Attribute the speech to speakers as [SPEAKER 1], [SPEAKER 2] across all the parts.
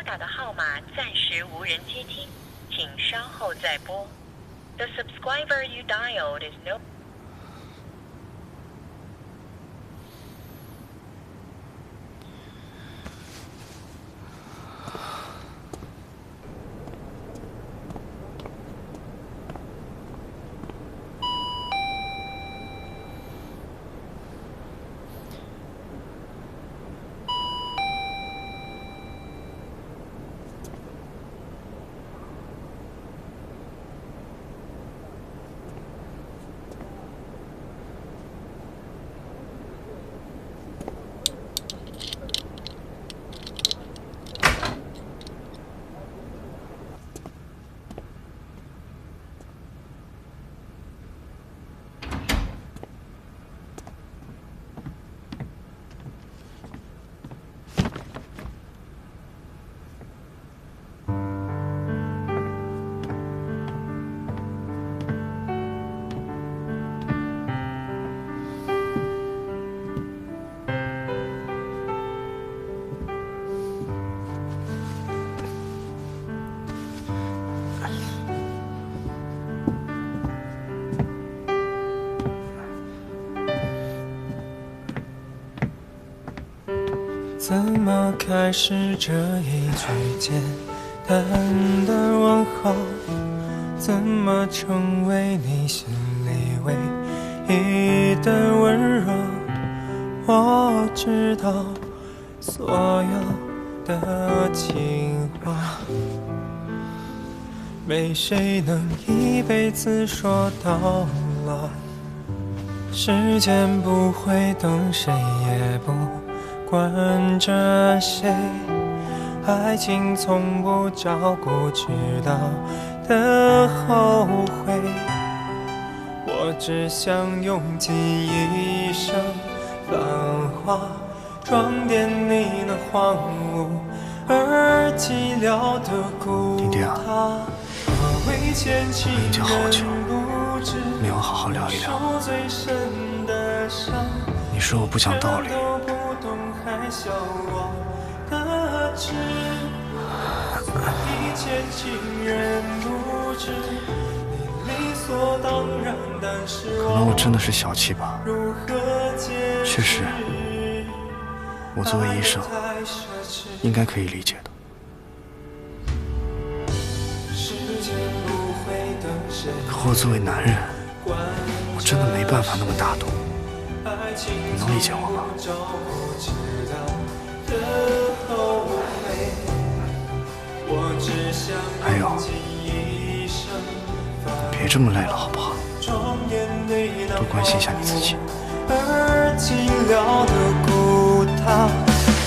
[SPEAKER 1] 打的号码暂时无人接听，请稍后再拨。The subscriber you dialed is no.
[SPEAKER 2] 怎么开始这一句简单的问候？怎么成为你心里唯一的温柔？我知道所有的情话，没谁能一辈子说到老。时间不会等，谁也不管着谁，爱情从不照顾迟到的后悔。我只想用尽一生繁华，装点你那荒芜而寂寥的孤塔。
[SPEAKER 3] 已经好久没有好好聊一聊。你说我不讲道理，可能我真的是小气吧。确实，我作为医生，应该可以理解的。可我作为男人，我真的没办法那么大度。你能理解我吗？还有，别这么累了好不好？多关心一下你自己。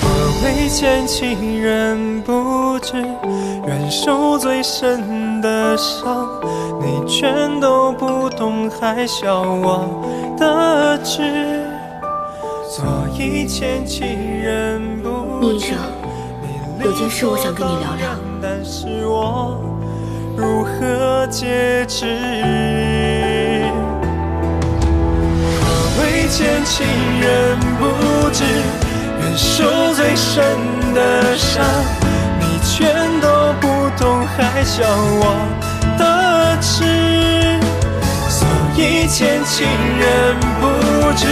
[SPEAKER 2] 我未见情人不知，愿受最深的伤，你全都不懂，还笑我的痴。所以欠情人不知，
[SPEAKER 4] 有件事我想跟你聊聊。
[SPEAKER 2] 但是我如何解释？我未见情人不知，愿受最深的伤，你全都不懂，还笑我的痴。所以欠情人不知，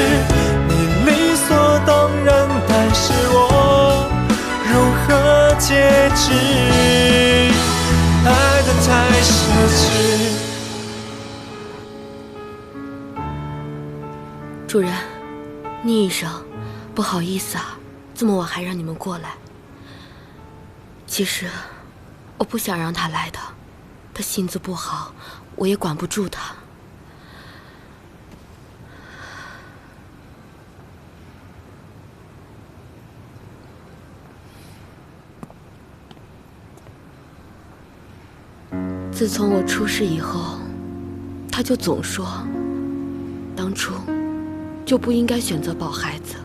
[SPEAKER 2] 你理所当然，但是我如何解释？爱得太奢侈。
[SPEAKER 4] 主人，聂医生，不好意思啊，这么晚还让你们过来。其实我不想让他来的，他性子不好，我也管不住他。自从我出事以后，他就总说，当初就不应该选择抱孩子。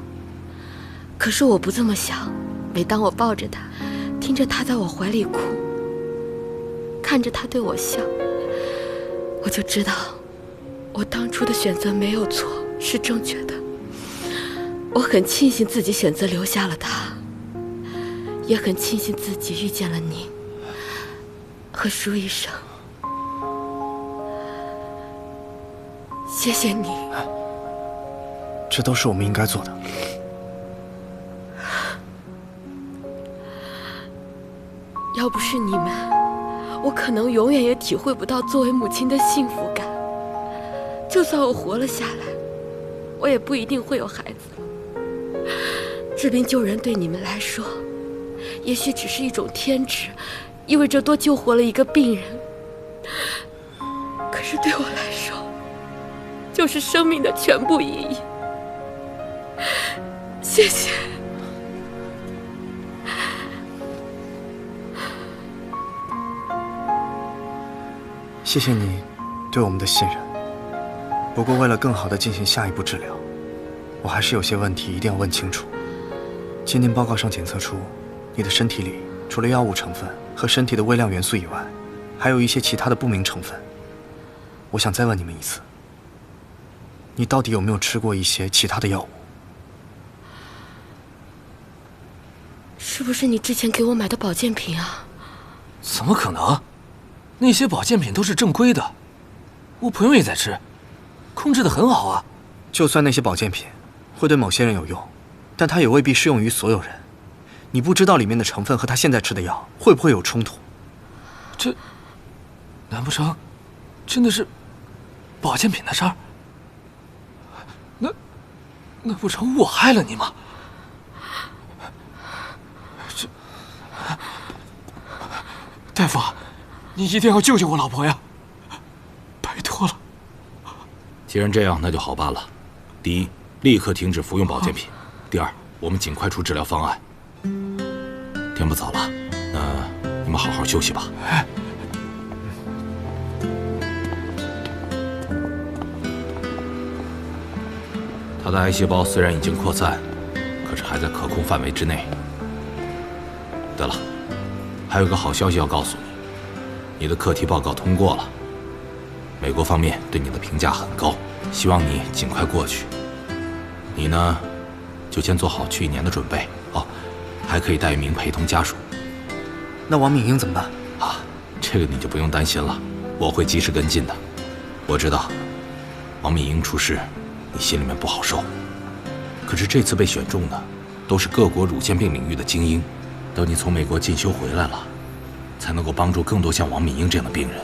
[SPEAKER 4] 可是我不这么想，每当我抱着他，听着他在我怀里哭，看着他对我笑，我就知道我当初的选择没有错，是正确的。我很庆幸自己选择留下了他，也很庆幸自己遇见了您和舒医生。谢谢你。
[SPEAKER 3] 这都是我们应该做的。
[SPEAKER 4] 要不是你们，我可能永远也体会不到作为母亲的幸福感。就算我活了下来，我也不一定会有孩子。治病救人对你们来说，也许只是一种天职，意味着多救活了一个病人。可是对我来说，就是生命的全部意义。谢谢。
[SPEAKER 3] 谢谢你对我们的信任。不过为了更好地进行下一步治疗，我还是有些问题一定要问清楚。鉴定报告上检测出，你的身体里除了药物成分和身体的微量元素以外，还有一些其他的不明成分。我想再问你们一次，你到底有没有吃过一些其他的药物？
[SPEAKER 4] 是不是你之前给我买的保健品啊？
[SPEAKER 5] 怎么可能？那些保健品都是正规的，我朋友也在吃，控制得很好啊。
[SPEAKER 3] 就算那些保健品会对某些人有用，但它也未必适用于所有人。你不知道里面的成分和他现在吃的药会不会有冲突。
[SPEAKER 5] 这难不成真的是保健品的事儿？那不成我害了你吗？这大夫，你一定要救救我老婆呀！拜托了。
[SPEAKER 6] 既然这样，那就好办了。第一，立刻停止服用保健品；第二，我们尽快出治疗方案。天不早了，那你们好好休息吧。他的癌细胞虽然已经扩散，可是还在可控范围之内。对了，还有个好消息要告诉你，你的课题报告通过了，美国方面对你的评价很高，希望你尽快过去。你呢，就先做好去1年的准备哦，还可以带1名陪同家属。
[SPEAKER 3] 那王敏英怎么办？
[SPEAKER 6] 啊，这个你就不用担心了，我会及时跟进的。我知道王敏英出事，你心里面不好受，可是这次被选中的都是各国乳腺病领域的精英，等你从美国进修回来了，才能够帮助更多像王敏英这样的病人。